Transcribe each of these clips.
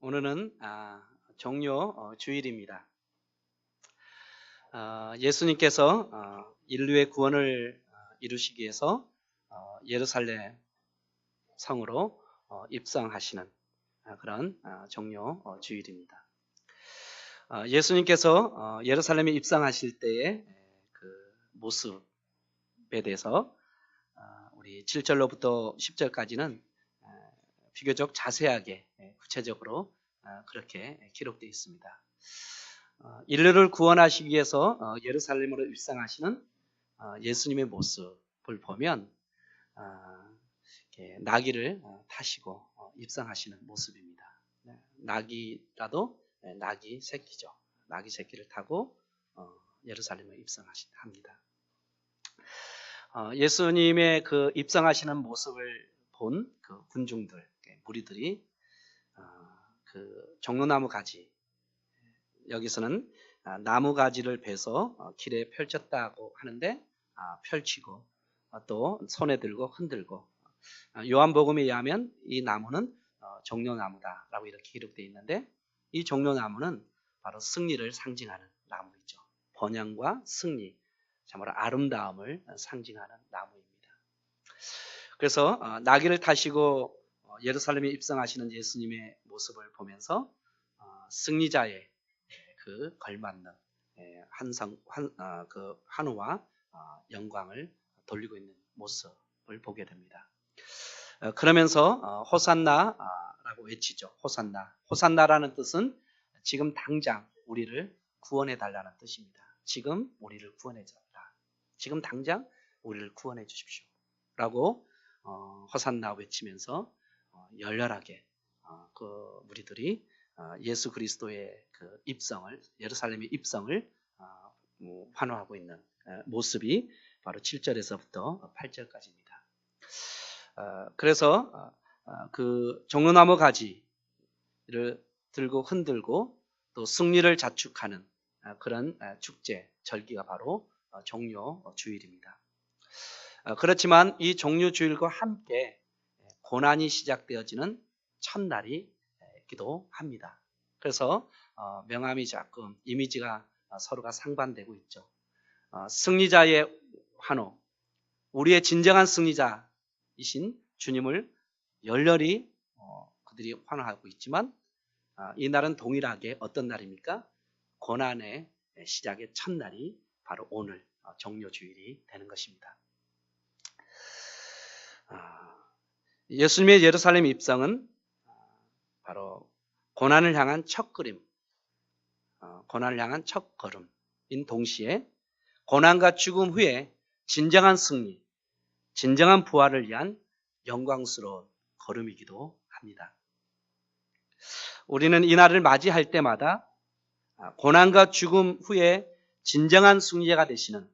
오늘은 종료 주일입니다. 예수님께서 인류의 구원을 이루시기 위해서 예루살렘 성으로 입성하시는 그런 종료 주일입니다. 예수님께서 예루살렘에 입성하실 때의 그 모습에 대해서 우리 7절로부터 10절까지는 비교적 자세하게 구체적으로 그렇게 기록되어 있습니다. 인류를 구원하시기 위해서 예루살렘으로 입성하시는 예수님의 모습을 보면 나귀를 타시고 입성하시는 모습입니다. 나귀라도 나귀 새끼죠. 나귀 새끼를 타고 예루살렘에 입성합니다. 예수님의 그 입성하시는 모습을 본 그 군중들, 무리들이 그 종려나무 가지, 여기서는 나무 가지를 베서 길에 펼쳤다고 하는데 펼치고 또 손에 들고 흔들고, 요한복음에 의하면 이 나무는 종려나무다라고 이렇게 기록되어 있는데, 이 종려나무는 바로 승리를 상징하는 나무이죠. 번영과 승리, 참으로 아름다움을 상징하는 나무입니다. 그래서 나귀를 타시고 예루살렘에 입성하시는 예수님의 모습을 보면서 승리자의 그 걸맞는 그 한우와 영광을 돌리고 있는 모습을 보게 됩니다. 그러면서 호산나라고 외치죠. 호산나. 호산나라는 뜻은 지금 당장 우리를 구원해 달라는 뜻입니다. 지금 우리를 구원해 달라. 지금 당장 우리를 구원해 주십시오. 라고 호산나 외치면서 열렬하게 그 무리들이 예수 그리스도의 그 입성을, 예루살렘의 입성을 환호하고 있는 모습이 바로 7절에서부터 8절까지입니다. 그래서 그 종려나무 가지를 들고 흔들고 또 승리를 자축하는 그런 축제, 절기가 바로 종려 주일입니다. 그렇지만 이 종려 주일과 함께 고난이 시작되어지는 첫날이기도 합니다. 그래서 명암이 조금 이미지가 서로가 상반되고 있죠. 승리자의 환호, 우리의 진정한 승리자이신 주님을 열렬히 그들이 환호하고 있지만, 이 날은 동일하게 어떤 날입니까? 고난의 시작의 첫날이 바로 오늘 종려 주일이 되는 것입니다. 예수님의 예루살렘 입성은 바로 고난을 향한 첫걸음, 고난을 향한 첫걸음인 동시에 고난과 죽음 후에 진정한 승리, 진정한 부활을 위한 영광스러운 걸음이기도 합니다. 우리는 이 날을 맞이할 때마다 고난과 죽음 후에 진정한 승리자가 되시는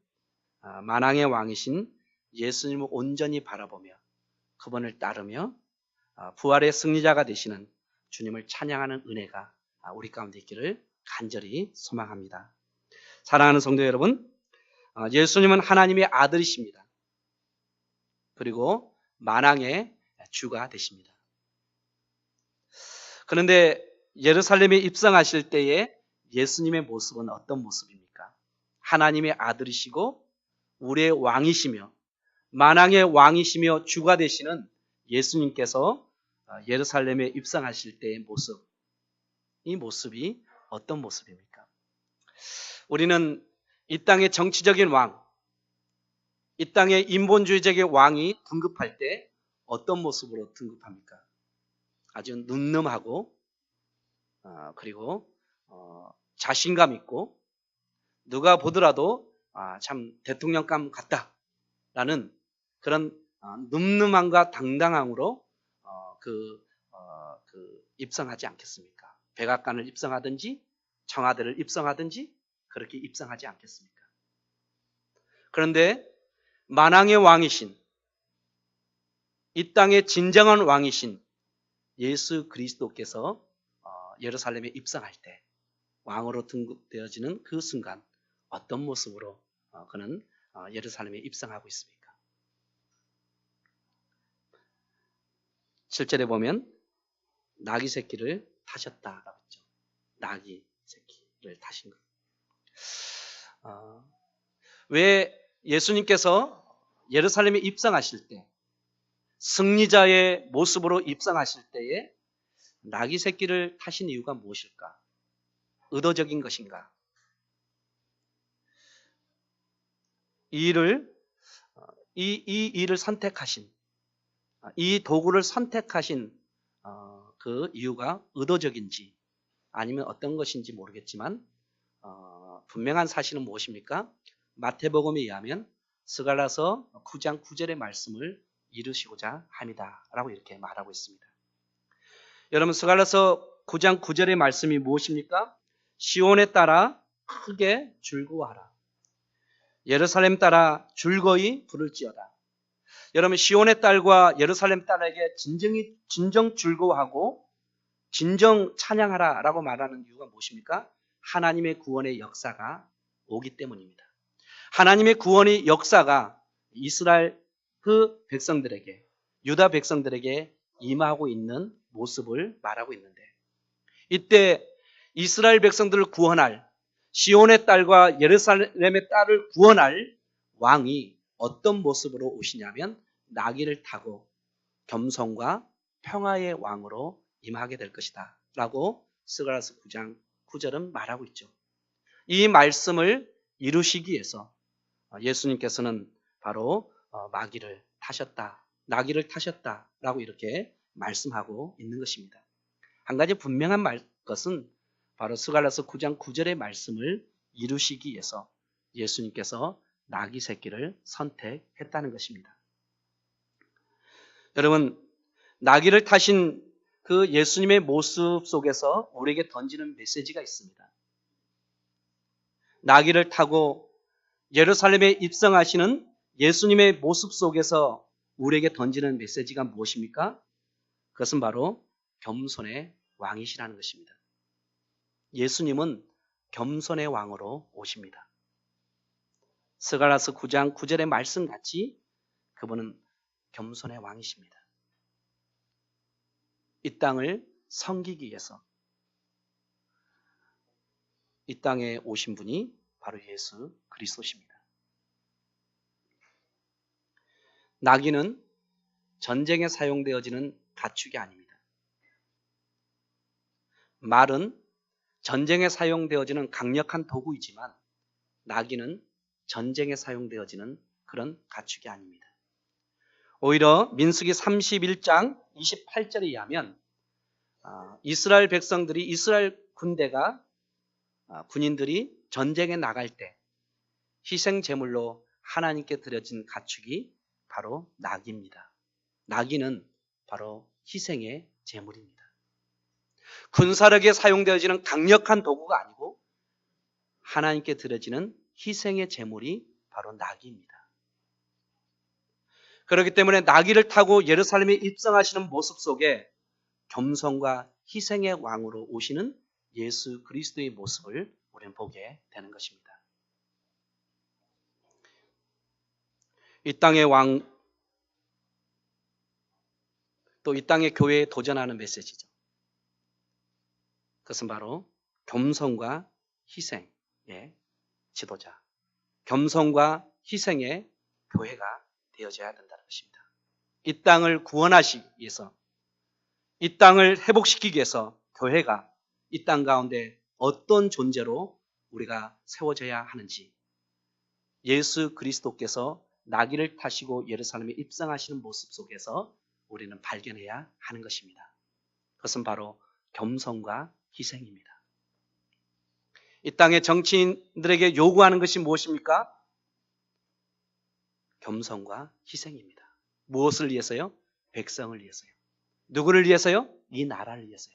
만왕의 왕이신 예수님을 온전히 바라보며 그분을 따르며 부활의 승리자가 되시는 주님을 찬양하는 은혜가 우리 가운데 있기를 간절히 소망합니다. 사랑하는 성도 여러분, 예수님은 하나님의 아들이십니다. 그리고 만왕의 주가 되십니다. 그런데 예루살렘에 입성하실 때에 예수님의 모습은 어떤 모습입니까? 하나님의 아들이시고 우리의 왕이시며 만왕의 왕이시며 주가 되시는 예수님께서 예루살렘에 입성하실 때의 모습, 이 모습이 어떤 모습입니까? 우리는 이 땅의 정치적인 왕, 이 땅의 인본주의적인 왕이 등급할 때 어떤 모습으로 등급합니까? 아주 눈늠하고 그리고 자신감 있고 누가 보더라도 참 대통령감 같다라는 그런 늠름함과 당당함으로 입성하지 않겠습니까? 백악관을 입성하든지 청와대를 입성하든지 그렇게 입성하지 않겠습니까? 그런데 만왕의 왕이신, 이 땅의 진정한 왕이신 예수 그리스도께서 예루살렘에 입성할 때 왕으로 등극되어지는 그 순간 어떤 모습으로 그는 예루살렘에 입성하고 있습니까? 7절에 보면 나귀 새끼를 타셨다라고 했죠. 나귀 새끼를 타신 것. 왜 예수님께서 예루살렘에 입성하실 때, 승리자의 모습으로 입성하실 때에 나귀 새끼를 타신 이유가 무엇일까? 의도적인 것인가? 이 일을 선택하신, 이 도구를 선택하신 그 이유가 의도적인지 아니면 어떤 것인지 모르겠지만 분명한 사실은 무엇입니까? 마태복음에 의하면 스갈라서 9장 9절의 말씀을 이루시고자 합니다 라고 이렇게 말하고 있습니다. 여러분, 스갈라서 9장 9절의 말씀이 무엇입니까? 시온에 따라 크게 즐거워하라. 예루살렘 따라 즐거이 부를지어다. 여러분, 시온의 딸과 예루살렘 딸에게 진정 즐거워하고 진정 찬양하라 라고 말하는 이유가 무엇입니까? 하나님의 구원의 역사가 오기 때문입니다. 하나님의 구원의 역사가 이스라엘 그 백성들에게, 유다 백성들에게 임하고 있는 모습을 말하고 있는데, 이때 이스라엘 백성들을 구원할, 시온의 딸과 예루살렘의 딸을 구원할 왕이 어떤 모습으로 오시냐면 나귀를 타고 겸손과 평화의 왕으로 임하게 될 것이다 라고 스가랴서 9장 9절은 말하고 있죠. 이 말씀을 이루시기 위해서 예수님께서는 바로 나귀를 타셨다라고 이렇게 말씀하고 있는 것입니다. 한 가지 분명한 것은 바로 스가랴서 9장 9절의 말씀을 이루시기 위해서 예수님께서 나귀 새끼를 선택했다는 것입니다. 여러분, 나귀를 타신 그 예수님의 모습 속에서 우리에게 던지는 메시지가 있습니다. 나귀를 타고 예루살렘에 입성하시는 예수님의 모습 속에서 우리에게 던지는 메시지가 무엇입니까? 그것은 바로 겸손의 왕이시라는 것입니다. 예수님은 겸손의 왕으로 오십니다. 스가랴서 9장 9절의 말씀같이 그분은 겸손의 왕이십니다. 이 땅을 섬기기 위해서 이 땅에 오신 분이 바로 예수 그리스도십니다. 나귀는 전쟁에 사용되어지는 가축이 아닙니다. 말은 전쟁에 사용되어지는 강력한 도구이지만 나귀는 전쟁에 사용되어지는 그런 가축이 아닙니다. 오히려 민수기 31장 28절에 의하면 이스라엘 백성들이, 이스라엘 군인들이 전쟁에 나갈 때 희생 제물로 하나님께 드려진 가축이 바로 나귀입니다. 나귀는 바로 희생의 제물입니다. 군사력에 사용되어지는 강력한 도구가 아니고 하나님께 드려지는 희생의 제물이 바로 나귀입니다. 그렇기 때문에 나귀를 타고 예루살렘에 입성하시는 모습 속에 겸손과 희생의 왕으로 오시는 예수 그리스도의 모습을 우리는 보게 되는 것입니다. 이 땅의 왕, 또 이 땅의 교회에 도전하는 메시지죠. 그것은 바로 겸손과 희생의 지도자, 겸손과 희생의 교회가 되어져야 된다는 것입니다. 이 땅을 구원하시기 위해서, 이 땅을 회복시키기 위해서 교회가 이 땅 가운데 어떤 존재로 우리가 세워져야 하는지, 예수 그리스도께서 나귀를 타시고 예루살렘에 입성하시는 모습 속에서 우리는 발견해야 하는 것입니다. 그것은 바로 겸손과 희생입니다. 이 땅의 정치인들에게 요구하는 것이 무엇입니까? 겸손과 희생입니다. 무엇을 위해서요? 백성을 위해서요. 누구를 위해서요? 이 나라를 위해서요.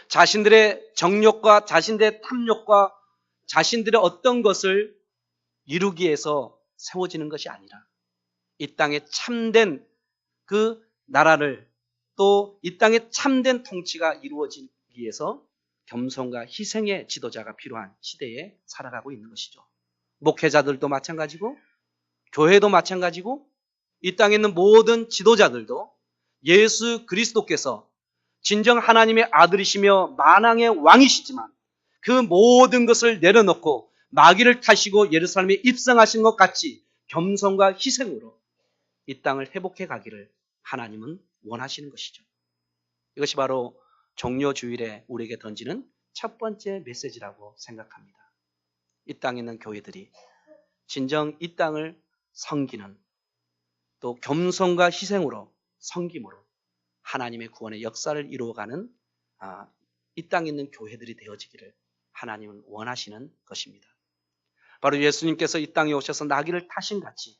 자신들의 정욕과 자신들의 탐욕과 자신들의 어떤 것을 이루기 위해서 세워지는 것이 아니라 이 땅에 참된 그 나라를, 또 이 땅에 참된 통치가 이루어지기 위해서 겸손과 희생의 지도자가 필요한 시대에 살아가고 있는 것이죠. 목회자들도 마찬가지고 교회도 마찬가지고 이 땅에 있는 모든 지도자들도 예수 그리스도께서 진정 하나님의 아들이시며 만왕의 왕이시지만 그 모든 것을 내려놓고 마귀를 타시고 예루살렘에 입성하신 것 같이 겸손과 희생으로 이 땅을 회복해 가기를 하나님은 원하시는 것이죠. 이것이 바로 종료주일에 우리에게 던지는 첫 번째 메시지라고 생각합니다. 이 땅에 있는 교회들이 진정 이 땅을 섬기는, 또 겸손과 희생으로 섬김으로 하나님의 구원의 역사를 이루어가는 이 땅에 있는 교회들이 되어지기를 하나님은 원하시는 것입니다. 바로 예수님께서 이 땅에 오셔서 나귀를 타신 같이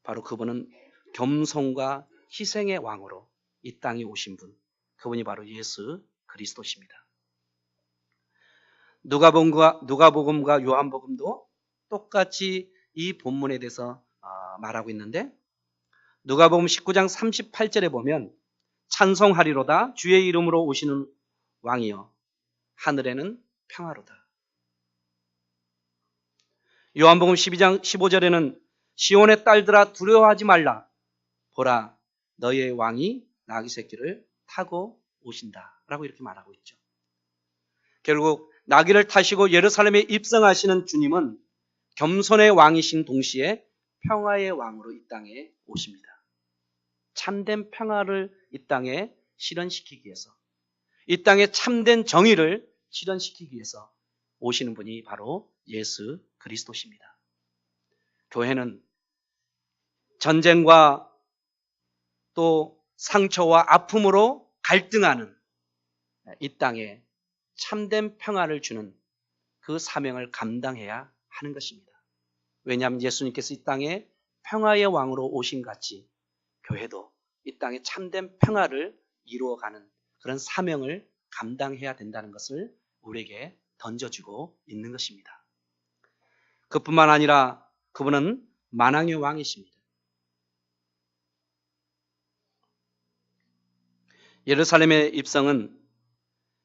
바로 그분은 겸손과 희생의 왕으로 이 땅에 오신 분, 그분이 바로 예수 그리스도십니다. 누가복음과 요한복음도 똑같이 이 본문에 대해서 말하고 있는데, 누가복음 19장 38절에 보면 찬송하리로다 주의 이름으로 오시는 왕이여 하늘에는 평화로다. 요한복음 12장 15절에는 시온의 딸들아 두려워하지 말라 보라 너희의 왕이 나귀 새끼를 타고 오신다 라고 이렇게 말하고 있죠. 결국 나귀를 타시고 예루살렘에 입성하시는 주님은 겸손의 왕이신 동시에 평화의 왕으로 이 땅에 오십니다. 참된 평화를 이 땅에 실현시키기 위해서, 이 땅에 참된 정의를 실현시키기 위해서 오시는 분이 바로 예수 그리스도십니다. 교회는 전쟁과 또 상처와 아픔으로 갈등하는 이 땅에 참된 평화를 주는 그 사명을 감당해야 하는 것입니다. 왜냐하면 예수님께서 이 땅에 평화의 왕으로 오신 같이 교회도 이 땅에 참된 평화를 이루어가는 그런 사명을 감당해야 된다는 것을 우리에게 던져주고 있는 것입니다. 그뿐만 아니라 그분은 만왕의 왕이십니다. 예루살렘의 입성은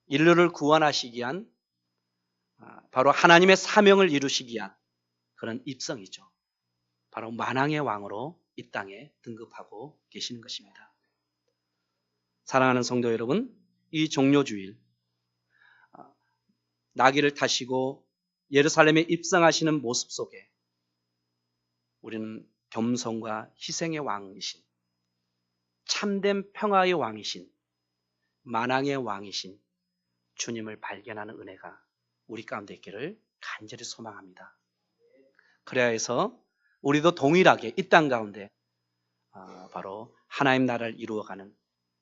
인류를 구원하시기 위한, 바로 하나님의 사명을 이루시기 위한 그런 입성이죠. 바로 만왕의 왕으로 이 땅에 등극하고 계시는 것입니다. 사랑하는 성도 여러분, 이 종료주일 나귀를 타시고 예루살렘에 입성하시는 모습 속에 우리는 겸손과 희생의 왕이신, 참된 평화의 왕이신, 만왕의 왕이신 주님을 발견하는 은혜가 우리 가운데 있기를 간절히 소망합니다. 그래야 해서 우리도 동일하게 이 땅 가운데 바로 하나님 나라를 이루어가는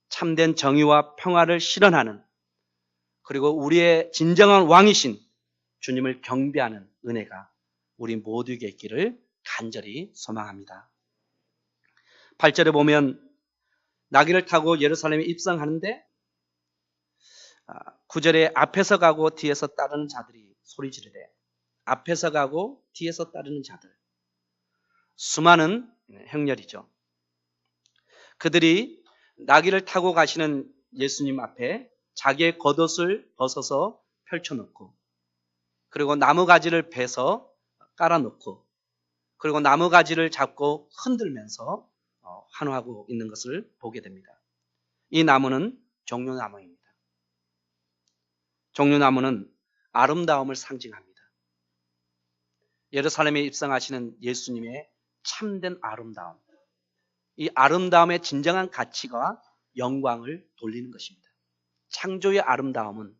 참된 정의와 평화를 실현하는, 그리고 우리의 진정한 왕이신 주님을 경배하는 은혜가 우리 모두에게 있기를 간절히 소망합니다. 8절에 보면 나귀를 타고 예루살렘에 입성하는데 9절에 앞에서 가고 뒤에서 따르는 자들이 소리 지르되, 앞에서 가고 뒤에서 따르는 자들, 수많은 행렬이죠. 그들이 나귀를 타고 가시는 예수님 앞에 자기의 겉옷을 벗어서 펼쳐놓고, 그리고 나무가지를 베서 깔아놓고, 그리고 나무가지를 잡고 흔들면서 환호하고 있는 것을 보게 됩니다. 이 나무는 종려나무입니다. 종려나무는 아름다움을 상징합니다. 예루살렘에 입성하시는 예수님의 참된 아름다움, 이 아름다움의 진정한 가치가 영광을 돌리는 것입니다. 창조의 아름다움은,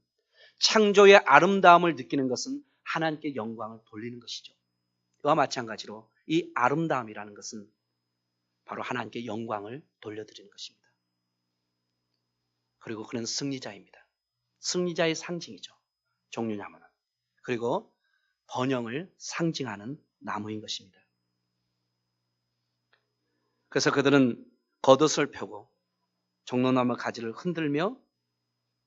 창조의 아름다움을 느끼는 것은 하나님께 영광을 돌리는 것이죠. 이와 마찬가지로 이 아름다움이라는 것은 바로 하나님께 영광을 돌려드리는 것입니다. 그리고 그는 승리자입니다. 승리자의 상징이죠. 종려나무는. 그리고 번영을 상징하는 나무인 것입니다. 그래서 그들은 겉옷을 펴고 종려나무 가지를 흔들며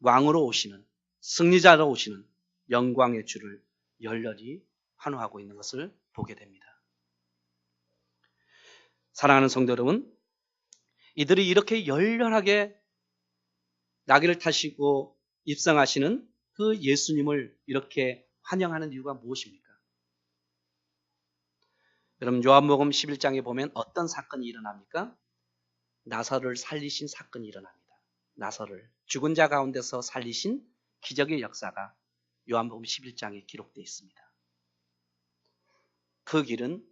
왕으로 오시는, 승리자로 오시는 영광의 주를 열렬히 환호하고 있는 것을 보게 됩니다. 사랑하는 성도 여러분, 이들이 이렇게 열렬하게 나귀를 타시고 입성하시는 그 예수님을 이렇게 환영하는 이유가 무엇입니까? 여러분, 요한복음 11장에 보면 어떤 사건이 일어납니까? 나사로를 살리신 사건이 일어납니다. 나사로를 죽은 자 가운데서 살리신 기적의 역사가 요한복음 11장에 기록되어 있습니다. 그 길은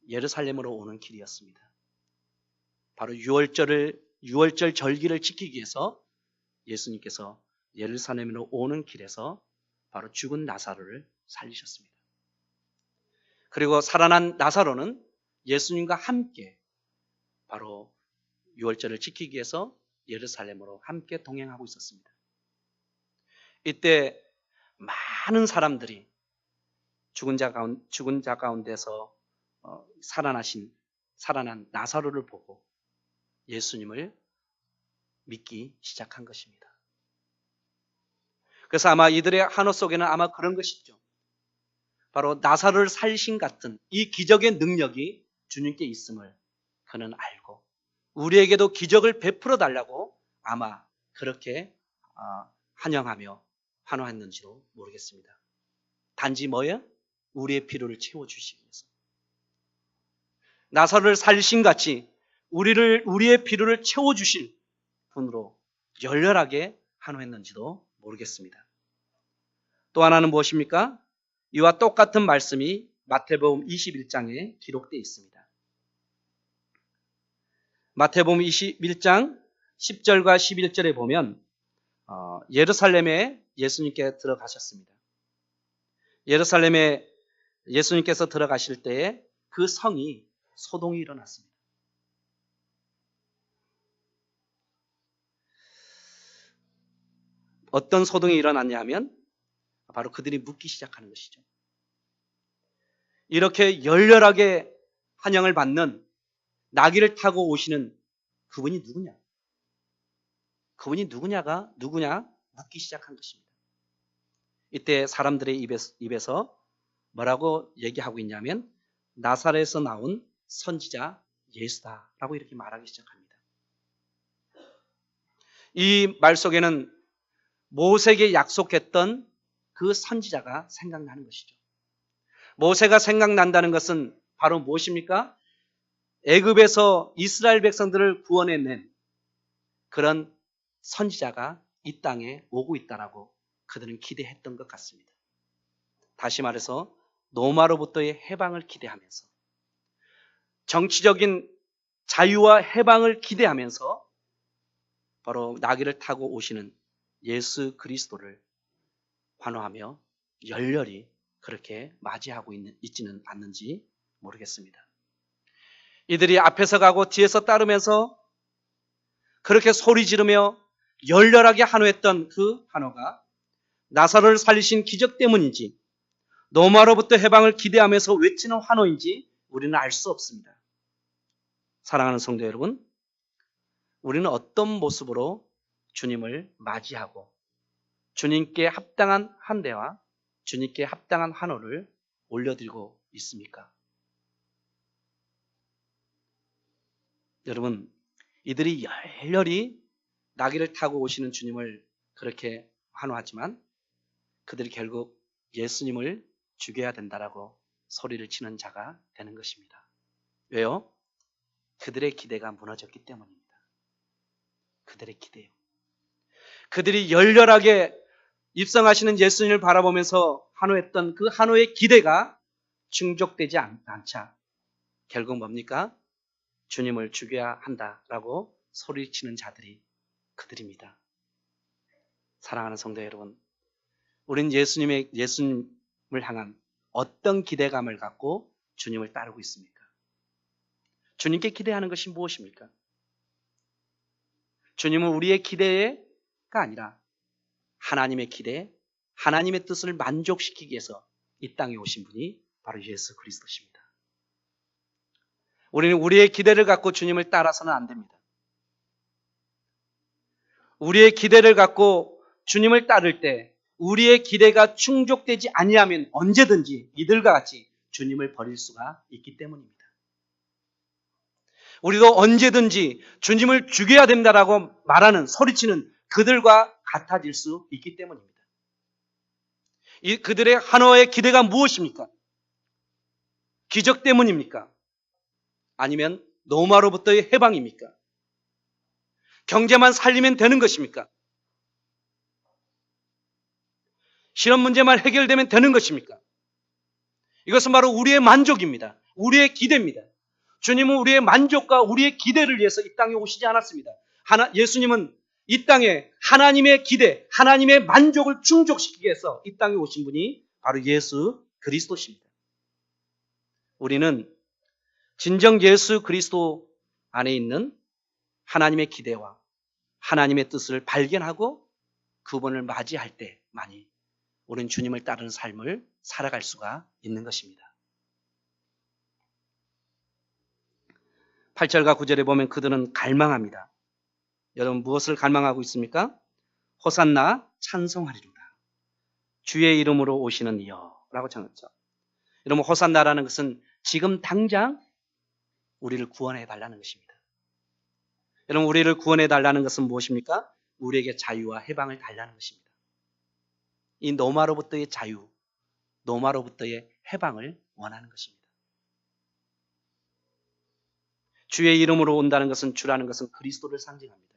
예루살렘으로 오는 길이었습니다. 바로 6월절 절기를 지키기 위해서 예수님께서 예루살렘으로 오는 길에서 바로 죽은 나사로를 살리셨습니다. 그리고 살아난 나사로는 예수님과 함께 바로 6월절을 지키기 위해서 예루살렘으로 함께 동행하고 있었습니다. 이때 많은 사람들이 죽은 자 가운데서 살아난 나사로를 보고 예수님을 믿기 시작한 것입니다. 그래서 아마 이들의 한호 속에는 아마 그런 것이죠. 바로 나사로를 살리신 같은 이 기적의 능력이 주님께 있음을 그는 알고 우리에게도 기적을 베풀어 달라고 아마 그렇게 환영하며 환호했는지도 모르겠습니다. 단지 뭐예요? 우리의 필요를 채워주시기 위해서. 나사로를 살리신 같이 우리의 필요를 채워주실 분으로 열렬하게 환호했는지도 모르겠습니다. 또 하나는 무엇입니까? 이와 똑같은 말씀이 마태복음 21장에 기록되어 있습니다. 마태복음 21장 10절과 11절에 보면 예루살렘에 예수님께 들어가셨습니다. 예루살렘에 예수님께서 들어가실 때에 그 성이 소동이 일어났습니다. 어떤 소동이 일어났냐 하면 바로 그들이 묻기 시작하는 것이죠. 이렇게 열렬하게 환영을 받는 나귀를 타고 오시는 그분이 누구냐? 그분이 누구냐 묻기 시작한 것입니다. 이때 사람들의 입에서 뭐라고 얘기하고 있냐면 나사렛에서 나온 선지자 예수다라고 이렇게 말하기 시작합니다. 이 말 속에는 모세에게 약속했던 그 선지자가 생각나는 것이죠. 모세가 생각난다는 것은 바로 무엇입니까? 애굽에서 이스라엘 백성들을 구원해낸 그런 선지자가 이 땅에 오고 있다라고 그들은 기대했던 것 같습니다. 다시 말해서 노마로부터의 해방을 기대하면서 정치적인 자유와 해방을 기대하면서 바로 나귀를 타고 오시는 예수 그리스도를 환호하며 열렬히 그렇게 맞이하고 있지는 않는지 모르겠습니다. 이들이 앞에서 가고 뒤에서 따르면서 그렇게 소리 지르며 열렬하게 환호했던 그 환호가 나사로를 살리신 기적 때문인지 노마로부터 해방을 기대하면서 외치는 환호인지 우리는 알 수 없습니다. 사랑하는 성도 여러분, 우리는 어떤 모습으로 주님을 맞이하고 주님께 합당한 한대와 주님께 합당한 환호를 올려드리고 있습니까? 여러분, 이들이 열렬히 나귀를 타고 오시는 주님을 그렇게 환호하지만 그들이 결국 예수님을 죽여야 된다라고 소리를 치는 자가 되는 것입니다. 왜요? 그들의 기대가 무너졌기 때문입니다. 그들의 기대요. 그들이 열렬하게 입성하시는 예수님을 바라보면서 환호했던 그 환호의 기대가 충족되지 않자 결국 뭡니까? 주님을 죽여야 한다라고 소리치는 자들이 그들입니다. 사랑하는 성도 여러분, 우린 예수님을 향한 어떤 기대감을 갖고 주님을 따르고 있습니까? 주님께 기대하는 것이 무엇입니까? 주님은 우리의 기대가 아니라 하나님의 기대, 하나님의 뜻을 만족시키기 위해서 이 땅에 오신 분이 바로 예수 그리스도십니다. 우리는 우리의 기대를 갖고 주님을 따라서는 안 됩니다. 우리의 기대를 갖고 주님을 따를 때 우리의 기대가 충족되지 아니하면 언제든지 이들과 같이 주님을 버릴 수가 있기 때문입니다. 우리도 언제든지 주님을 죽여야 된다라고 말하는 소리치는 그들과 같아질 수 있기 때문입니다. 그들의 환호의 기대가 무엇입니까? 기적 때문입니까? 아니면 노마로부터의 해방입니까? 경제만 살리면 되는 것입니까? 실업 문제만 해결되면 되는 것입니까? 이것은 바로 우리의 만족입니다. 우리의 기대입니다. 주님은 우리의 만족과 우리의 기대를 위해서 이 땅에 오시지 않았습니다. 예수님은 이 땅에 하나님의 기대, 하나님의 만족을 충족시키기 위해서 이 땅에 오신 분이 바로 예수 그리스도십니다. 우리는 진정 예수 그리스도 안에 있는 하나님의 기대와 하나님의 뜻을 발견하고 그분을 맞이할 때만이 우리는 주님을 따르는 삶을 살아갈 수가 있는 것입니다. 8절과 9절에 보면 그들은 갈망합니다. 여러분 무엇을 갈망하고 있습니까? 호산나 찬송하리로다. 주의 이름으로 오시는 이여 라고唱했죠. 여러분 호산나라는 것은 지금 당장 우리를 구원해 달라는 것입니다. 여러분 우리를 구원해 달라는 것은 무엇입니까? 우리에게 자유와 해방을 달라는 것입니다. 이 노마로부터의 자유, 노마로부터의 해방을 원하는 것입니다. 주의 이름으로 온다는 것은 주라는 것은 그리스도를 상징합니다.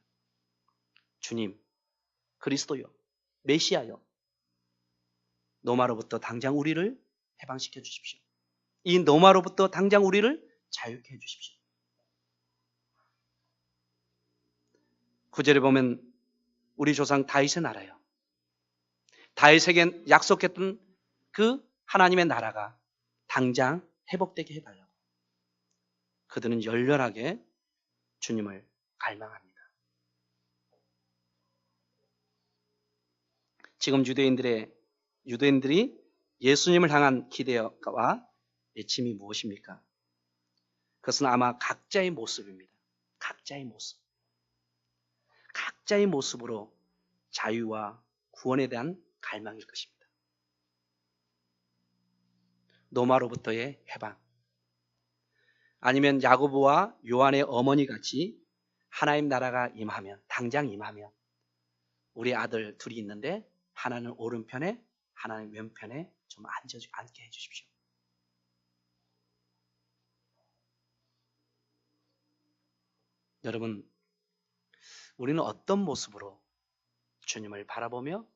주님, 그리스도요, 메시아요. 노마로부터 당장 우리를 해방시켜 주십시오. 이 노마로부터 당장 우리를 자유케 해 주십시오. 9절에 보면 우리 조상 다윗의 나라요. 다윗에게 약속했던 그 하나님의 나라가 당장 회복되게 해달라고. 그들은 열렬하게 주님을 갈망합니다. 지금 유대인들이 예수님을 향한 기대와 외침이 무엇입니까? 그것은 아마 각자의 모습입니다. 각자의 모습. 각자의 모습으로 자유와 구원에 대한 갈망일 것입니다. 노마로부터의 해방. 아니면 야고보와 요한의 어머니 같이 하나님 나라가 임하면, 당장 임하면 우리 아들 둘이 있는데 하나는 오른편에 하나는 왼편에 좀 앉게 해주십시오. 여러분, 우리는 어떤 모습으로 주님을 바라보며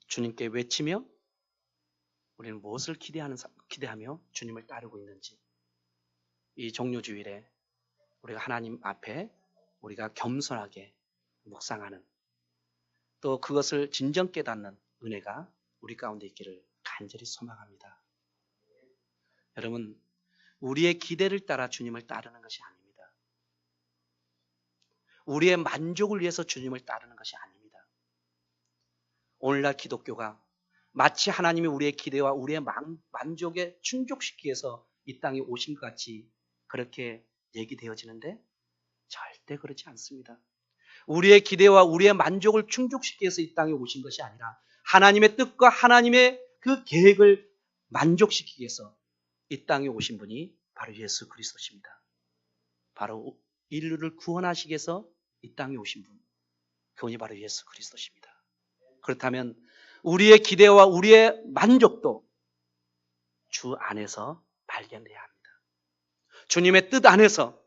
주님께 외치며 우리는 무엇을 기대하며 주님을 따르고 있는지 이 종료주일에 우리가 하나님 앞에 우리가 겸손하게 묵상하는 또 그것을 진정 깨닫는 은혜가 우리 가운데 있기를 간절히 소망합니다. 여러분, 우리의 기대를 따라 주님을 따르는 것이 아닙니다. 우리의 만족을 위해서 주님을 따르는 것이 아닙니다. 오늘날 기독교가 마치 하나님이 우리의 기대와 우리의 만족에 충족시키기 위해서 이 땅에 오신 것 같이 그렇게 얘기되어지는데 절대 그렇지 않습니다. 우리의 기대와 우리의 만족을 충족시키기 위해서 이 땅에 오신 것이 아니라 하나님의 뜻과 하나님의 그 계획을 만족시키기 위해서 이 땅에 오신 분이 바로 예수 그리스도십니다. 바로 인류를 구원하시기 위해서 이 땅에 오신 분, 그분이 바로 예수 그리스도십니다. 그렇다면 우리의 기대와 우리의 만족도 주 안에서 발견돼야 합니다. 주님의 뜻 안에서,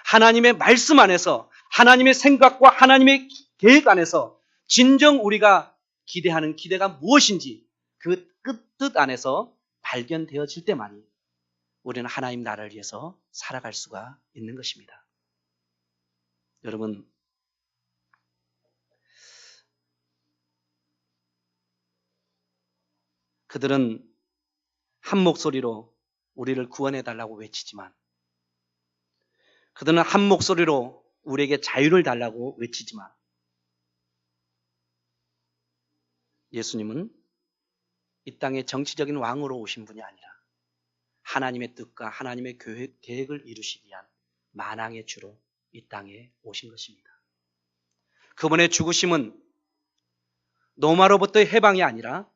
하나님의 말씀 안에서, 하나님의 생각과 하나님의 계획 안에서 진정 우리가 기대하는 기대가 무엇인지 그 뜻 안에서 발견되어질 때만이 우리는 하나님 나라를 위해서 살아갈 수가 있는 것입니다. 여러분, 그들은 한 목소리로 우리를 구원해달라고 외치지만 그들은 한 목소리로 우리에게 자유를 달라고 외치지만 예수님은 이 땅에 정치적인 왕으로 오신 분이 아니라 하나님의 뜻과 하나님의 계획을 이루시기 위한 만왕의 주로 이 땅에 오신 것입니다. 그분의 죽으심은 노마로부터의 해방이 아니라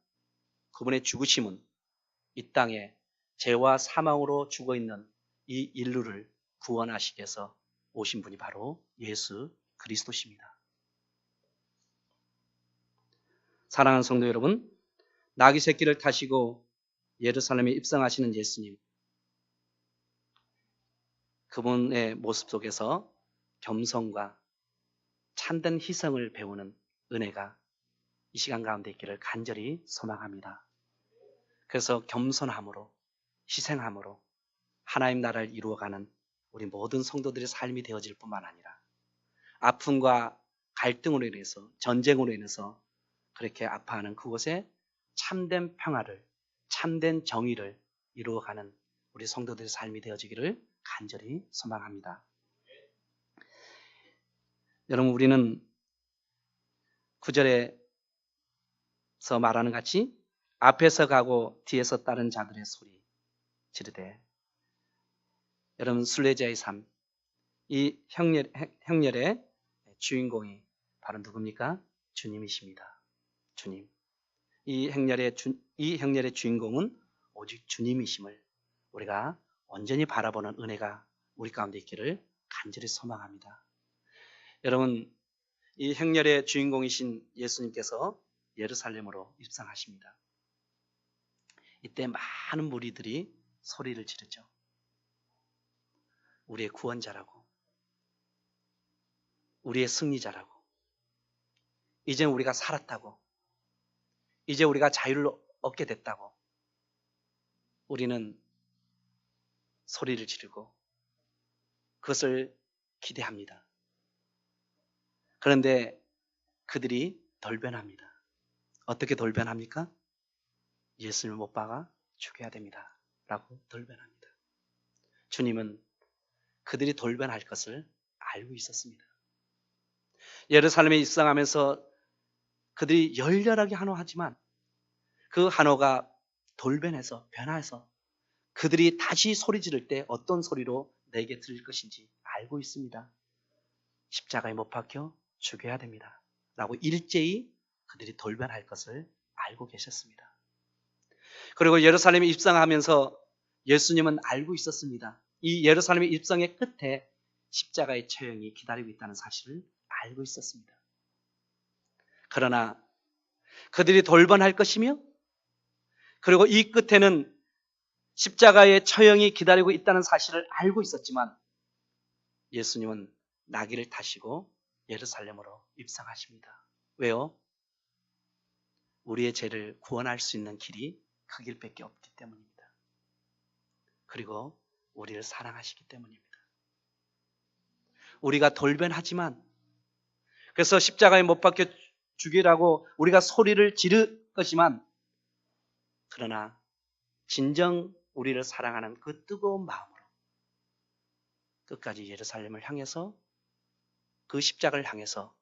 그분의 죽으심은 이 땅에 죄와 사망으로 죽어있는 이 인류를 구원하시기 위해서 오신 분이 바로 예수 그리스도십니다. 사랑하는 성도 여러분, 나귀 새끼를 타시고 예루살렘에 입성하시는 예수님, 그분의 모습 속에서 겸손과 참된 희생을 배우는 은혜가 이 시간 가운데 있기를 간절히 소망합니다. 그래서 겸손함으로, 희생함으로 하나님 나라를 이루어가는 우리 모든 성도들의 삶이 되어질 뿐만 아니라 아픔과 갈등으로 인해서, 전쟁으로 인해서 그렇게 아파하는 그곳에 참된 평화를, 참된 정의를 이루어가는 우리 성도들의 삶이 되어지기를 간절히 소망합니다. 여러분, 우리는 9절에서 말하는 같이 앞에서 가고 뒤에서 따른 자들의 소리 지르되, 여러분, 순례자의 삶, 이 행렬의 주인공이 바로 누굽니까? 주님이십니다. 주님. 이 행렬의 주인공은 오직 주님이심을 우리가 온전히 바라보는 은혜가 우리 가운데 있기를 간절히 소망합니다. 여러분, 이 행렬의 주인공이신 예수님께서 예루살렘으로 입성하십니다. 이때 많은 무리들이 소리를 지르죠. 우리의 구원자라고, 우리의 승리자라고, 이제 우리가 살았다고, 이제 우리가 자유를 얻게 됐다고 우리는 소리를 지르고 그것을 기대합니다. 그런데 그들이 돌변합니다. 어떻게 돌변합니까? 예수님을 못 박아 죽여야 됩니다 라고 돌변합니다. 주님은 그들이 돌변할 것을 알고 있었습니다. 예루살렘에 입성하면서 그들이 열렬하게 환호하지만 그 환호가 돌변해서, 변화해서 그들이 다시 소리 지를 때 어떤 소리로 내게 들릴 것인지 알고 있습니다. 십자가에 못 박혀 죽여야 됩니다 라고 일제히 그들이 돌변할 것을 알고 계셨습니다. 그리고 예루살렘에 입성하면서 예수님은 알고 있었습니다. 이 예루살렘의 입성의 끝에 십자가의 처형이 기다리고 있다는 사실을 알고 있었습니다. 그러나 그들이 돌변할 것이며, 그리고 이 끝에는 십자가의 처형이 기다리고 있다는 사실을 알고 있었지만 예수님은 나귀를 타시고 예루살렘으로 입성하십니다. 왜요? 우리의 죄를 구원할 수 있는 길이 그 길밖에 없기 때문입니다. 그리고 우리를 사랑하시기 때문입니다. 우리가 돌변하지만, 그래서 십자가에 못 박혀 죽이라고 우리가 소리를 지를 것이지만, 그러나 진정 우리를 사랑하는 그 뜨거운 마음으로 끝까지 예루살렘을 향해서, 그 십자가를 향해서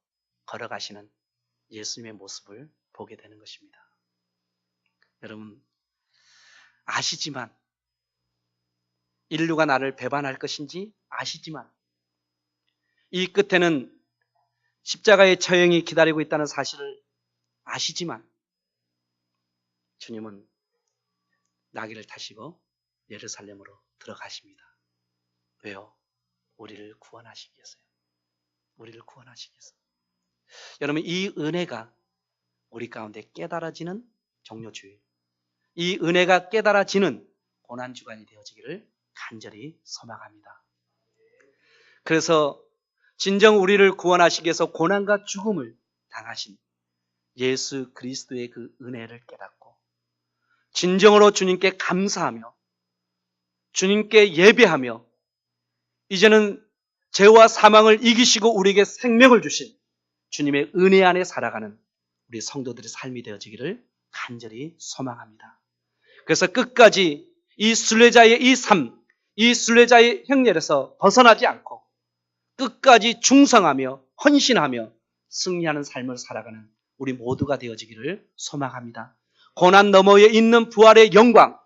걸어가시는 예수님의 모습을 보게 되는 것입니다. 여러분, 아시지만, 인류가 나를 배반할 것인지 아시지만, 이 끝에는 십자가의 처형이 기다리고 있다는 사실을 아시지만 주님은 나귀를 타시고 예루살렘으로 들어가십니다. 왜요? 우리를 구원하시기 위해서요. 우리를 구원하시기 위해서. 여러분, 이 은혜가 우리 가운데 깨달아지는 종료주일, 이 은혜가 깨달아지는 고난주간이 되어지기를 간절히 소망합니다. 그래서 진정 우리를 구원하시기 위해서 고난과 죽음을 당하신 예수 그리스도의 그 은혜를 깨닫고 진정으로 주님께 감사하며 주님께 예배하며 이제는 죄와 사망을 이기시고 우리에게 생명을 주신 주님의 은혜 안에 살아가는 우리 성도들의 삶이 되어지기를 간절히 소망합니다. 그래서 끝까지 이 순례자의 이 삶, 이 순례자의 행렬에서 벗어나지 않고 끝까지 충성하며 헌신하며 승리하는 삶을 살아가는 우리 모두가 되어지기를 소망합니다. 고난 너머에 있는 부활의 영광,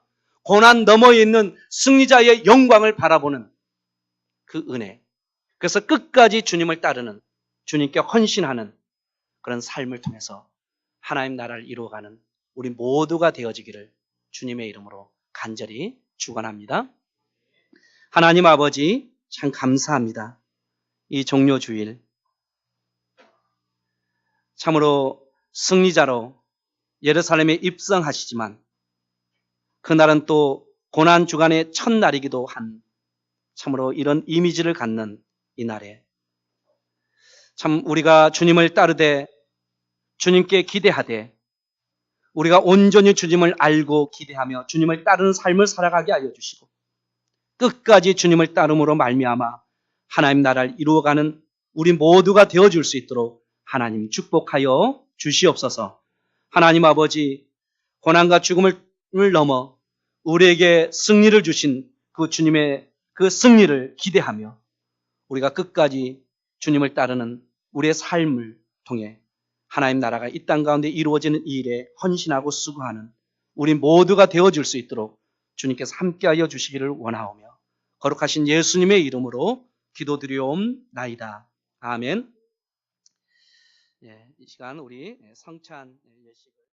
고난 너머에 있는 승리자의 영광을 바라보는 그 은혜, 그래서 끝까지 주님을 따르는, 주님께 헌신하는 그런 삶을 통해서 하나님 나라를 이루어가는 우리 모두가 되어지기를 주님의 이름으로 간절히 축원합니다. 하나님 아버지, 참 감사합니다. 이 종료주일 참으로 승리자로 예루살렘에 입성하시지만 그날은 또 고난주간의 첫날이기도 한 참으로 이런 이미지를 갖는 이 날에 참 우리가 주님을 따르되 주님께 기대하되 우리가 온전히 주님을 알고 기대하며 주님을 따르는 삶을 살아가게 하여 주시고 끝까지 주님을 따름으로 말미암아 하나님 나라를 이루어가는 우리 모두가 되어줄 수 있도록 하나님 축복하여 주시옵소서. 하나님 아버지, 고난과 죽음을 넘어 우리에게 승리를 주신 그 주님의 그 승리를 기대하며 우리가 끝까지 주님을 따르는 우리의 삶을 통해 하나님 나라가 이 땅 가운데 이루어지는 이 일에 헌신하고 수고하는 우리 모두가 되어줄 수 있도록 주님께서 함께하여 주시기를 원하오며 거룩하신 예수님의 이름으로 기도드리옵나이다. 아멘. 이 시간 우리 성찬 예식을